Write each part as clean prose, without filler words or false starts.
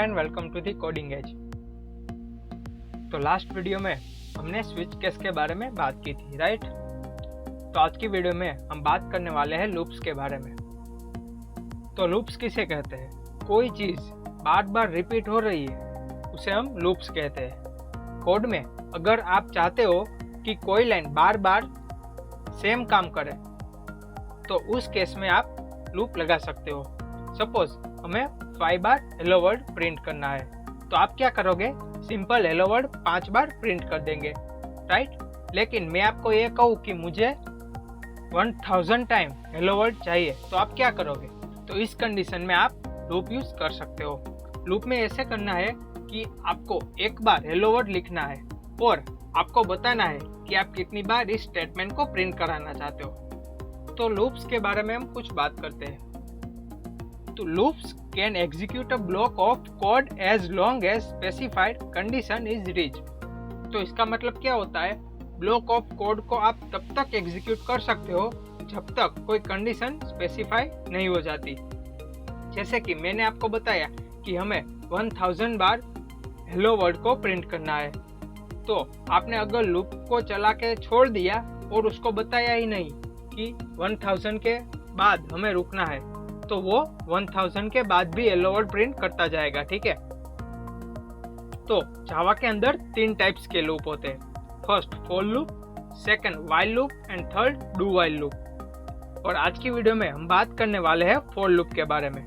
And welcome to the coding age. तो last video में हमने स्विच केस के बारे में बात की थी, राइट। तो आज की वीडियो में हम बात करने वाले हैं लूप्स के बारे में। तो लूप्स किसे कहते हैं? कोई चीज़ बार बार रिपीट हो रही है उसे हम लूप्स कहते हैं। कोड में अगर आप चाहते हो कि कोई लाइन बार बार सेम काम करे तो उस केस में आप लूप लगा सकते हो। सपोज हमें 5 बार हेलो वर्ल्ड प्रिंट करना है, तो आप क्या करोगे? सिंपल हेलो वर्ल्ड 5 बार प्रिंट कर देंगे, राइट। लेकिन मैं आपको ये कहूँ कि मुझे 1000 टाइम हेलो वर्ल्ड चाहिए, तो आप क्या करोगे? तो इस कंडीशन में आप लूप यूज कर सकते हो। लूप में ऐसे करना है कि आपको एक बार हेलो वर्ल्ड लिखना है और आपको बताना है कि आप कितनी बार इस स्टेटमेंट को प्रिंट कराना चाहते हो। तो लूप्स के बारे में हम कुछ बात करते हैं। तो loops can execute a block of code as long as specified condition is reached। तो इसका मतलब क्या होता है? ब्लॉक ऑफ कोड को आप तब तक एग्जीक्यूट कर सकते हो जब तक कोई कंडीशन स्पेसिफाई नहीं हो जाती। जैसे कि मैंने आपको बताया कि हमें 1000 बार हेलो वर्ल्ड को प्रिंट करना है, तो आपने अगर लूप को चला के छोड़ दिया और उसको बताया ही नहीं कि 1000 के बाद हमें रुकना है, तो वो 1000 के बाद भी हेलो वर्ल्ड प्रिंट करता जाएगा, ठीक है। तो जावा के अंदर 3 टाइप्स के लूप होते हैं। First for loop, second while loop and third do while loop. और आज की वीडियो में हम बात करने वाले हैं फॉर लूप के बारे में।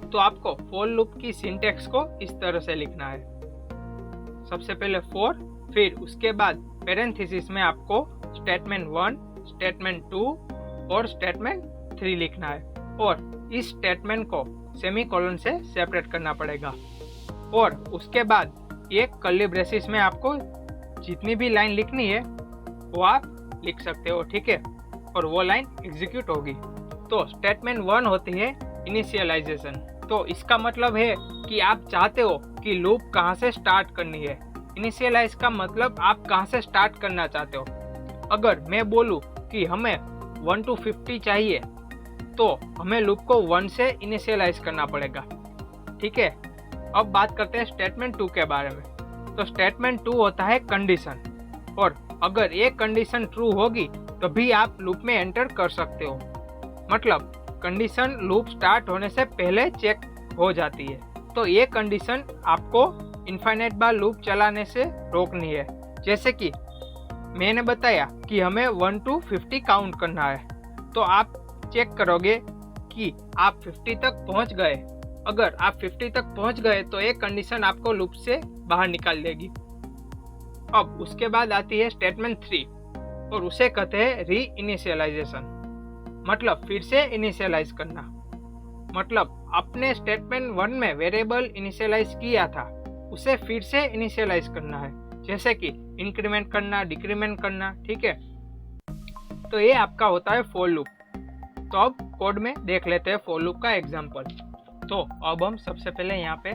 तो आपको फॉर लूप की सिंटैक्स को इस तरह से लिखना है। सबसे पहले फॉर, फिर उसके बाद पैरेंथेसिस में आपको स्टेटमेंट 1, स्टेटमेंट 2 और स्टेटमेंट 3 लिखना है, और इस स्टेटमेंट को सेमीकोलन से सेपरेट करना पड़ेगा। और उसके बाद एक कर्ली ब्रेसिस में आपको जितनी भी लाइन लिखनी है वो आप लिख सकते हो, ठीक है, और वो लाइन एग्जीक्यूट होगी। तो स्टेटमेंट 1 होती है इनिशियलाइजेशन। तो इसका मतलब है कि आप चाहते हो कि लूप कहाँ से स्टार्ट करनी है। इनिशियलाइज का मतलब आप कहाँ से स्टार्ट करना चाहते हो। अगर मैं बोलूँ कि हमें 1 to 50 चाहिए, तो हमें लूप को 1 से इनिशियलाइज करना पड़ेगा, ठीक है। अब बात करते हैं स्टेटमेंट 2 के बारे में। तो स्टेटमेंट 2 होता है कंडीशन, और अगर ये कंडीशन ट्रू होगी तभी आप लूप में एंटर कर सकते हो। मतलब कंडीशन लूप स्टार्ट होने से पहले चेक हो जाती है। तो ये कंडीशन आपको इनफाइनाइट बार लूप चलाने से रोकनी है। जैसे कि मैंने बताया कि हमें 1 to 50 काउंट करना है, तो आप चेक करोगे कि आप 50 तक पहुंच गए। अगर आप 50 तक पहुंच गए तो एक कंडीशन आपको लूप से बाहर निकाल देगी। अब उसके बाद आती है स्टेटमेंट 3, और उसे कहते हैं री इनिशियलाइजेशन। मतलब फिर से इनिशियलाइज करना। मतलब आपने स्टेटमेंट 1 में वेरिएबल इनिशियलाइज किया था, उसे फिर से इनिशियलाइज करना है, जैसे कि इंक्रीमेंट करना, डिक्रीमेंट करना, ठीक है। तो ये आपका होता है फॉर लूप। तो अब कोड में देख लेते हैं फॉर लूप का एग्जांपल। तो अब हम सबसे पहले यहाँ पे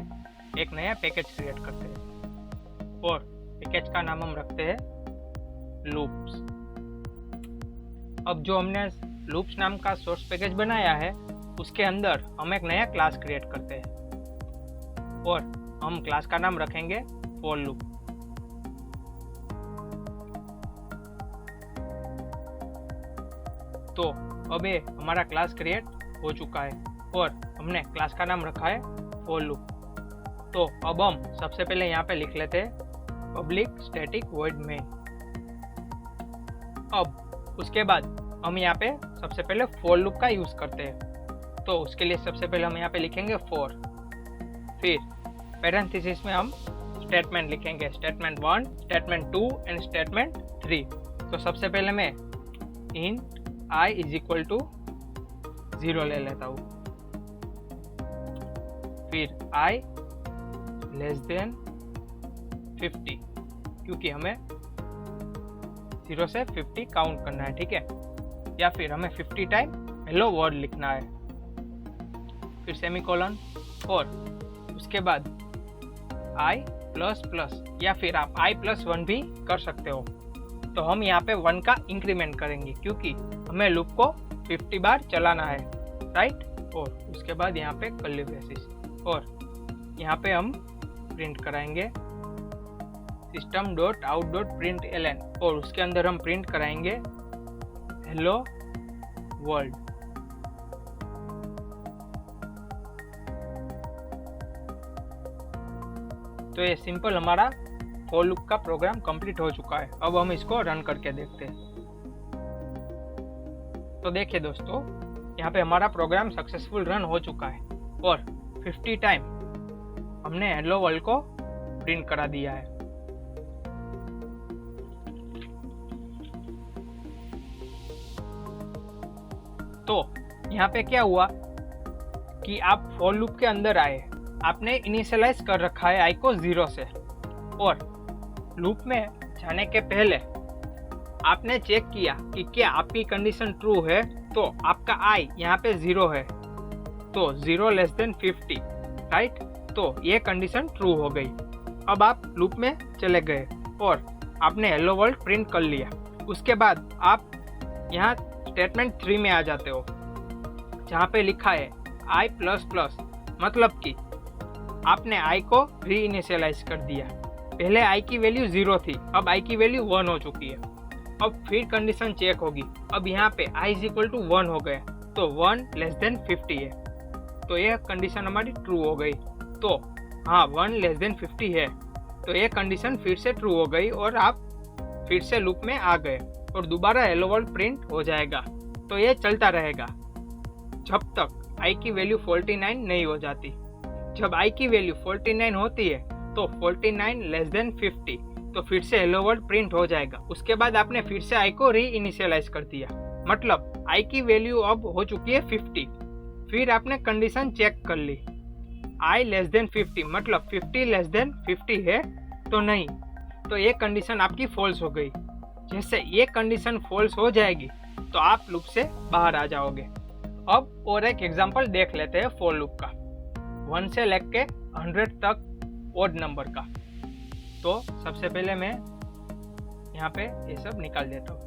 एक नया पैकेज क्रिएट करते हैं, और पैकेज का नाम हम रखते हैं लूप्स। अब जो हमने लूप्स नाम का सोर्स पैकेज बनाया है उसके अंदर हम एक नया क्लास क्रिएट करते हैं, और हम क्लास का नाम रखेंगे फॉर लूप। तो अब ये हमारा क्लास क्रिएट हो चुका है और हमने क्लास का नाम रखा है फॉर लूप। तो अब हम सबसे पहले यहाँ पे लिख लेते हैं पब्लिक स्टैटिक वॉइड मेन। अब उसके बाद हम यहाँ पे सबसे पहले फॉर लूप का यूज करते हैं। तो उसके लिए सबसे पहले हम यहाँ पे लिखेंगे फॉर, फिर पैरेंथेसिस में हम स्टेटमेंट लिखेंगे, स्टेटमेंट 1, स्टेटमेंट 2 एंड स्टेटमेंट 3। तो सबसे पहले मैं int i is equal to 0 ले लेता हूँ, फिर i लेस देन 50, क्योंकि हमें 0 से 50 काउंट करना है, ठीक है। या फिर हमें 50 टाइम हेलो वर्ल्ड लिखना है, फिर सेमीकोलन, और उसके बाद i प्लस प्लस, या फिर आप i+1 भी कर सकते हो। तो हम यहाँ पे 1 का इंक्रीमेंट करेंगे क्योंकि हमें लूप को 50 बार चलाना है, राइट। और उसके बाद यहाँ पे कर्ली ब्रेसेस और यहाँ पे हम प्रिंट कराएंगे system.out.println और उसके अंदर हम प्रिंट कराएंगे हेलो वर्ल्ड। तो ये सिंपल हमारा फॉर लूप का प्रोग्राम कंप्लीट हो चुका है। अब हम इसको रन करके देखते हैं। तो देखिए दोस्तों, यहाँ पे हमारा प्रोग्राम सक्सेसफुल रन हो चुका है और 50 टाइम हमने हेलो वर्ल्ड को प्रिंट करा दिया है। तो यहाँ पे क्या हुआ कि आप फॉर लूप के अंदर आए, आपने इनिशियलाइज कर रखा है आई को 0 से और लूप में जाने के पहले आपने चेक किया कि क्या आपकी कंडीशन ट्रू है, तो आपका आई यहाँ पे 0 है, तो 0 लेस देन 50, राइट। तो ये कंडीशन ट्रू हो गई। अब आप लूप में चले गए और आपने हेलो वर्ल्ड प्रिंट कर लिया। उसके बाद आप यहाँ स्टेटमेंट 3 में आ जाते हो, जहाँ पे लिखा है आई प्लस प्लस, मतलब कि आपने आई को री इनिशियलाइज कर दिया। पहले आई की वैल्यू 0 थी, अब आई की वैल्यू 1 हो चुकी है। अब फिर कंडीशन चेक होगी। अब यहाँ पे आई इज इक्वल टू 1 हो गया, तो 1 लेस देन 50 है, तो यह कंडीशन हमारी ट्रू हो गई। तो हाँ, 1 लेस देन 50 है, तो ये कंडीशन फिर से ट्रू हो गई और आप फिर से लूप में आ गए और दोबारा हेलो वर्ल्ड प्रिंट हो जाएगा। तो ये चलता रहेगा जब तक आई की वैल्यू 49 नहीं हो जाती। जब आई की वैल्यू 49 होती है तो 49 लेस देन 50, तो फिर से हेलो वर्ल्ड प्रिंट हो जाएगा। उसके बाद आपने फिर से आई को री इनिशियलाइज कर दिया, मतलब आई की वैल्यू अब हो चुकी है 50। फिर आपने कंडीशन चेक कर ली, आई लेस देन 50, मतलब 50 लेस देन 50 है तो नहीं, तो ये कंडीशन आपकी फॉल्स हो गई। जैसे ये कंडीशन फॉल्स हो जाएगी तो आप लूप से बाहर आ जाओगे। अब और एक एग्जांपल देख लेते हैं फॉर लूप का, 1 से लेके 100 तक ओड नंबर का। तो सबसे पहले मैं यहाँ पे ये सब निकाल देता हूँ।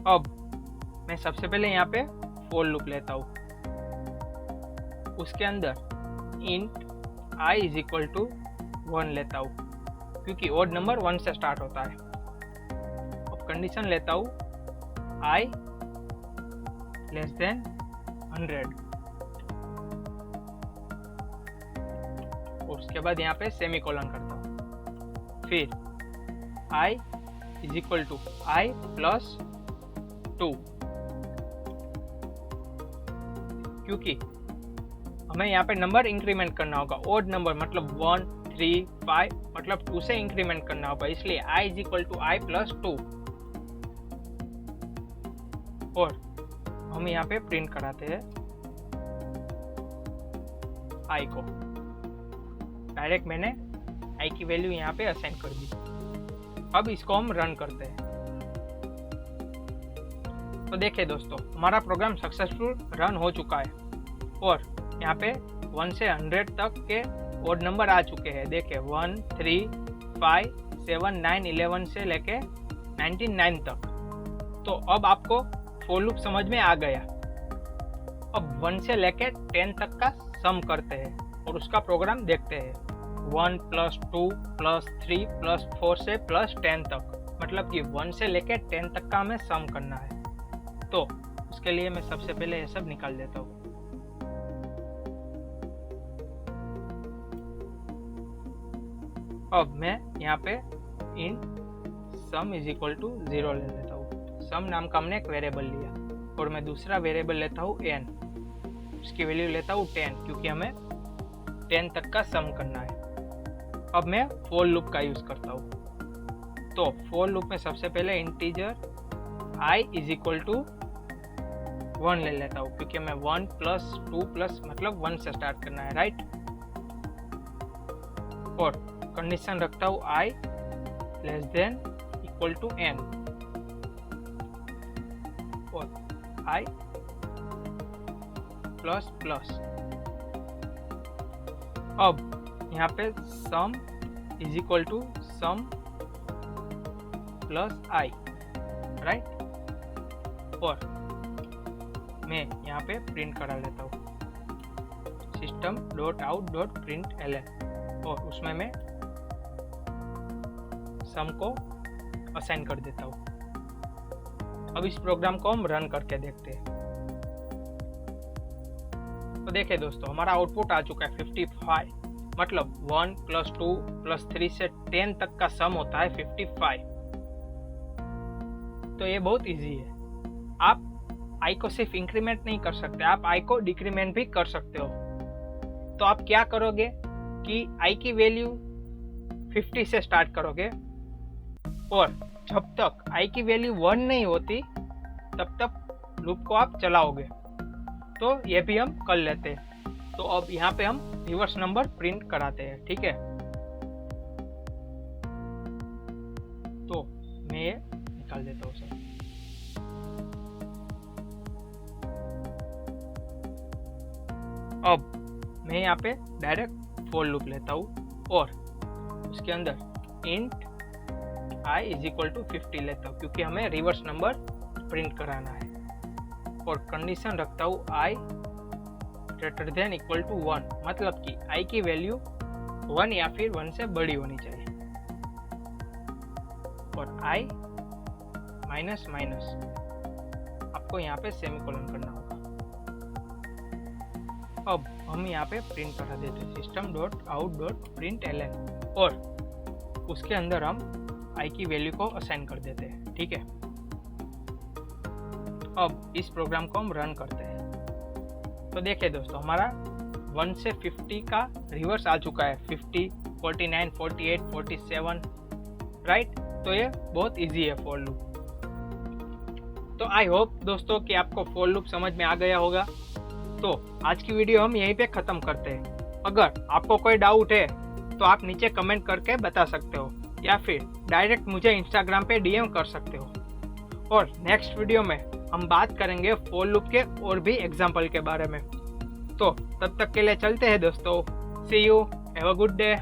अब मैं सबसे पहले यहाँ पे फॉर लूप लेता हूँ, उसके अंदर int i is equal to 1 लेता हूँ, क्योंकि ओड नंबर 1 से स्टार्ट होता है। अब कंडीशन लेता हूँ आई लेस देन 100 और उसके बाद यहाँ पे सेमीकोलन करता हूँ। फिर i is equal to i plus 2, क्योंकि हमें यहाँ पे नंबर इंक्रीमेंट करना होगा। ओड नंबर मतलब 1, 3, 5, मतलब 2 से इंक्रीमेंट करना होगा, इसलिए i is equal to i plus 2। और हम यहाँ पे प्रिंट कराते हैं आई को। डायरेक्ट मैंने आई की वैल्यू यहाँ पे असाइन कर दी। अब इसको हम रन करते हैं। तो देखिए दोस्तों, हमारा प्रोग्राम सक्सेसफुल रन हो चुका है और यहाँ पे 1 से 100 तक के ओड नंबर आ चुके हैं। देखिए 1, 3, 5, 7, 9, 11 से लेके 99 तक। तो अब आपको फॉर लूप समझ में आ गया। अब 1 से लेके 10 तक का सम करते हैं और उसका प्रोग्राम देखते हैं। 1 + 2 + 3 + 4 से +10 तक, मतलब कि 1 से लेके 10 तक का हमें सम करना है। तो उसके लिए मैं सबसे पहले ये सब निकाल देता हूँ। अब मैं यहाँ पे इन सम इज इक्वल टू 0 ले लेता हूँ। सम नाम का हमने एक वेरिएबल लिया और मैं दूसरा वेरिएबल लेता हूँ n, उसकी वैल्यू लेता हूँ 10, क्योंकि हमें 10 तक का सम करना है। अब मैं फॉर लूप का यूज करता हूँ। तो फॉर लूप में सबसे पहले integer i is equal to 1 ले लेता हूँ, क्योंकि मैं 1 + 2 + मतलब 1 से स्टार्ट करना है, राइट। और कंडीशन रखता हूँ i less than equal to n और i प्लस प्लस। अब यहाँ पे sum is equal to sum plus i, right. और मैं यहाँ पे प्रिंट करा लेता हूँ system.out.println और उसमें मैं सम को असाइन कर देता हूँ। अब इस प्रोग्राम को हम रन करके देखते हैं। तो देखिए दोस्तों, हमारा आउटपुट आ चुका है 55, मतलब 1 + 2 + 3 से 10 तक का सम होता है 55। तो ये बहुत इजी है। आप आई को सिर्फ इंक्रीमेंट नहीं कर सकते, आप आई को डिक्रीमेंट भी कर सकते हो। तो आप क्या करोगे कि आई की वैल्यू 50 से स्टार्ट करोगे और जब तक आई की वैल्यू 1 नहीं होती तब तक लूप को आप चलाओगे। तो ये भी हम कर लेते हैं। तो अब यहाँ पे हम रिवर्स नंबर प्रिंट कराते हैं, ठीक है। तो मैं ये निकाल देता हूँ सर। अब मैं यहाँ पे डायरेक्ट फॉर लूप लेता हूँ और उसके अंदर इंट i = 50 लेता हूँ, क्योंकि हमें रिवर्स नंबर प्रिंट कराना है। और कंडीशन रखता हूँ i > 1, मतलब कि i की वैल्यू 1 या फिर 1 से बड़ी होनी चाहिए। और i माइनस आपको यहाँ पे सेमीकोलन करना होगा। अब हम यहाँ पे प्रिंट करा देते हैं system.out.println और उसके अंदर हम i की वैल्यू को असाइन कर देते हैं, ठीक है। अब इस प्रोग्राम को हम रन करते हैं। तो देखिए दोस्तों, हमारा 1 से 50 का रिवर्स आ चुका है, 50, 49, 48, 47, राइट। तो ये बहुत इजी है फॉर लूप। तो आई होप दोस्तों कि आपको फॉर लूप समझ में आ गया होगा। तो आज की वीडियो हम यहीं पे ख़त्म करते हैं। अगर आपको कोई डाउट है तो आप नीचे कमेंट करके बता सकते हो या फिर डायरेक्ट मुझे इंस्टाग्राम पे डीएम कर सकते हो। और नेक्स्ट वीडियो में हम बात करेंगे फॉर लूप के और भी एग्जाम्पल के बारे में। तो तब तक के लिए चलते हैं दोस्तों। See you, have a good day.